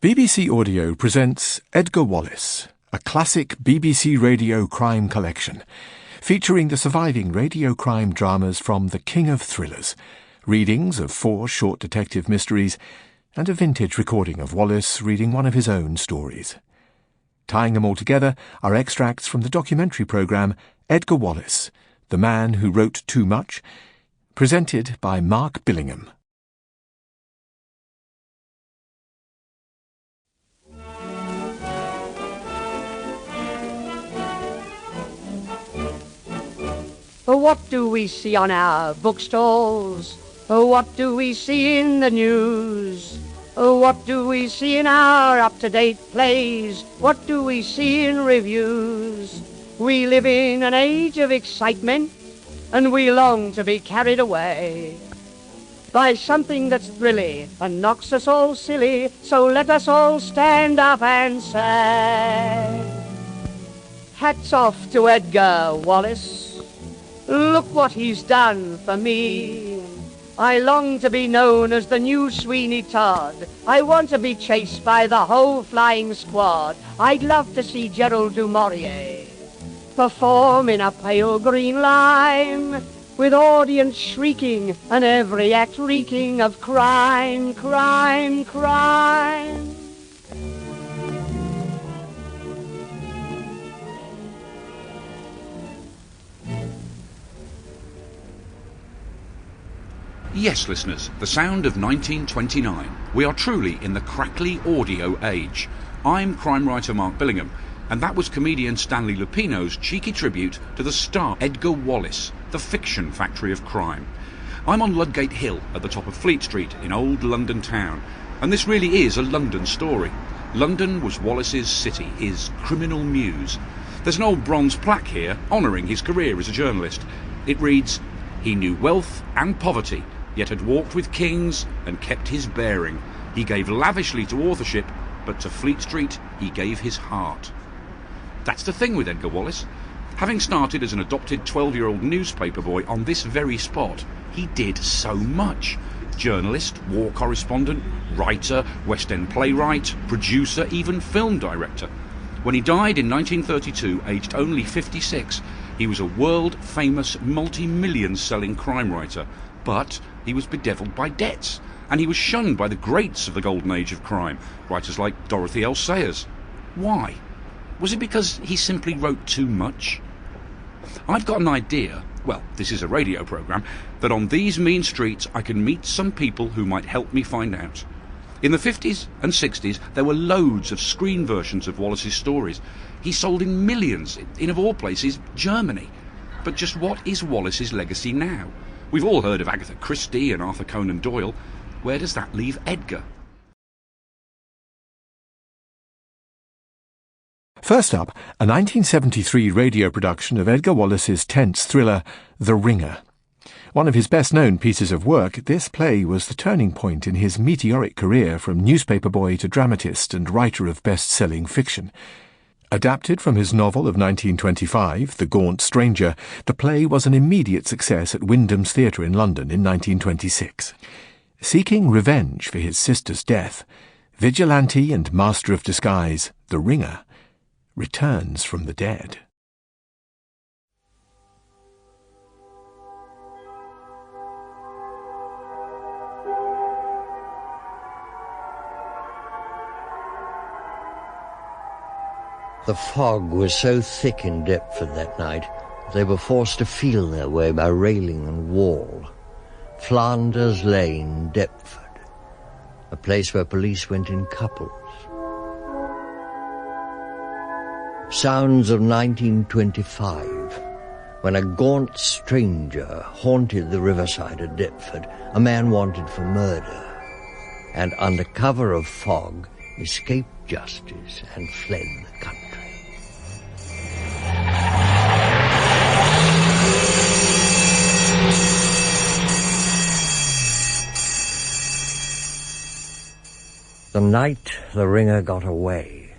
BBC Audio presents Edgar Wallace, a classic BBC radio crime collection, featuring the surviving radio crime dramas from the King of Thrillers, readings of 4 short detective mysteries, and a vintage recording of Wallace reading one of his own stories. Tying them all together are extracts from the documentary programme Edgar Wallace, the Man Who Wrote Too Much, presented by Mark Billingham. What do we see on our bookstalls? What do we see in the news? What do we see in our up-to-date plays? What do we see in reviews? We live in an age of excitement, and we long to be carried away by something that's thrilly and knocks us all silly, so let us all stand up and say, hats off to Edgar Wallace. Look what he's done for me. I long to be known as the new Sweeney Todd. I want to be chased by the whole flying squad. I'd love to see Gerald du Maurier perform in a pale green lime, with audience shrieking and every act reeking of crime, crime, crime. Yes, listeners, the sound of 1929. We are truly in the crackly audio age. I'm crime writer Mark Billingham, and that was comedian Stanley Lupino's cheeky tribute to the star Edgar Wallace, the fiction factory of crime. I'm on Ludgate Hill at the top of Fleet Street in old London town, and this really is a London story. London was Wallace's city, his criminal muse. There's an old bronze plaque here honouring his career as a journalist. It reads, "He knew wealth and poverty, yet had walked with kings and kept his bearing. He gave lavishly to authorship, but to Fleet Street he gave his heart." That's the thing with Edgar Wallace. Having started as an adopted 12-year-old newspaper boy on this very spot, he did so much. Journalist, war correspondent, writer, West End playwright, producer, even film director. When he died in 1932, aged only 56, he was a world-famous, multi-million-selling crime writer, but he was bedevilled by debts, and he was shunned by the greats of the golden age of crime, writers like Dorothy L. Sayers. Why? Was it because he simply wrote too much? I've got an idea, well, this is a radio programme, that on these mean streets I can meet some people who might help me find out. In the 50s and 60s, there were loads of screen versions of Wallace's stories. He sold in millions, in, of all places, Germany. But just what is Wallace's legacy now? We've all heard of Agatha Christie and Arthur Conan Doyle. Where does that leave Edgar? First up, a 1973 radio production of Edgar Wallace's tense thriller, The Ringer. One of his best-known pieces of work, this play was the turning point in his meteoric career from newspaper boy to dramatist and writer of best-selling fiction. Adapted from his novel of 1925, The Gaunt Stranger, the play was an immediate success at Wyndham's Theatre in London in 1926. Seeking revenge for his sister's death, vigilante and master of disguise, The Ringer, returns from the dead. The fog was so thick in Deptford that night, they were forced to feel their way by railing and wall. Flanders Lane, Deptford, a place where police went in couples. Sounds of 1925, when a gaunt stranger haunted the riverside of Deptford, a man wanted for murder, and under cover of fog escaped justice and fled the country. The night the Ringer got away,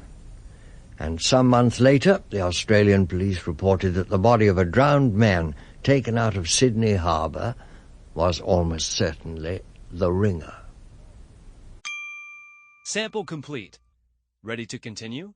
and some months later the Australian police reported that the body of a drowned man taken out of Sydney Harbour was almost certainly the Ringer. Sample complete. Ready to continue?